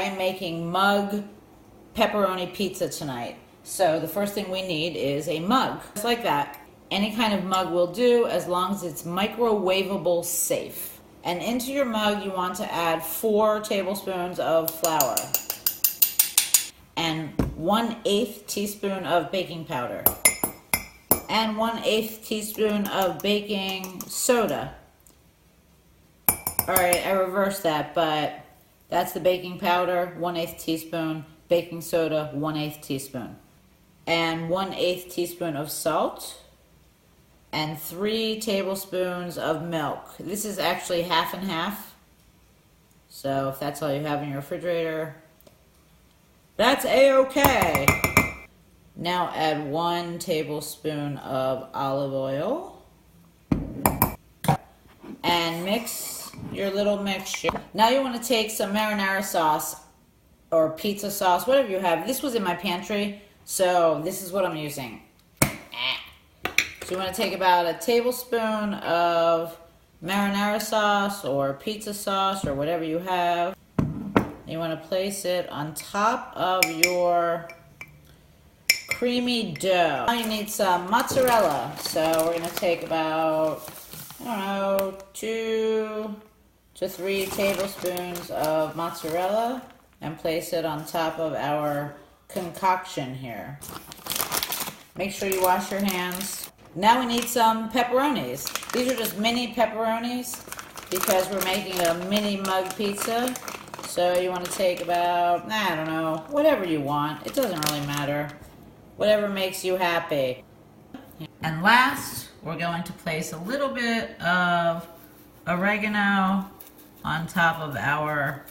I'm making mug pepperoni pizza tonight. So the first thing we need is a mug. Just like that. Any kind of mug will do as long as it's microwavable safe. And into your mug you want to add 4 tablespoons of flour and 1/8 teaspoon of baking powder and 1/8 teaspoon of baking soda. Alright, I reversed that, but that's the baking powder, 1/8 teaspoon, baking soda, 1/8 teaspoon, and 1/8 teaspoon of salt, and 3 tablespoons of milk. This is actually half and half, so if that's all you have in your refrigerator, that's a-okay. Now add 1 tablespoon of olive oil and mix your little mixture. Now you want to take some marinara sauce or pizza sauce, whatever you have. This was in my pantry, so this is what I'm using. So you want to take about a tablespoon of marinara sauce or pizza sauce or whatever you have. You want to place it on top of your creamy dough. Now you need some mozzarella. So we're going to take about, I don't know, 2 to 3 tablespoons of mozzarella and place it on top of our concoction here. Make sure you wash your hands. Now we need some pepperonis. These are just mini pepperonis because we're making a mini mug pizza. So you want to take about, I don't know, whatever you want. It doesn't really matter. Whatever makes you happy. And last, we're going to place a little bit of oregano on top of our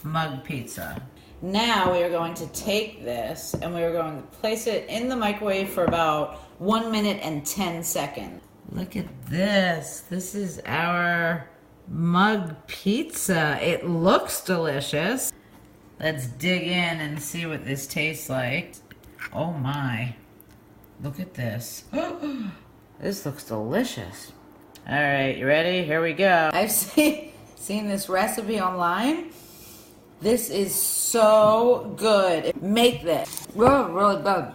mug pizza. Now we are going to take this and we are going to place it in the microwave for about 1 minute and 10 seconds. Look at this. This is our mug pizza. It looks delicious. Let's dig in and see what this tastes like. Oh my. Look at this. This looks delicious. All right, you ready? Here we go. I've seen this recipe online. This is so good. Make this. Really good.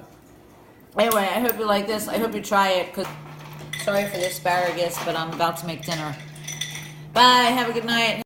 Anyway, I hope you like this. I hope you try it. Sorry for the asparagus, but I'm about to make dinner. Bye. Have a good night.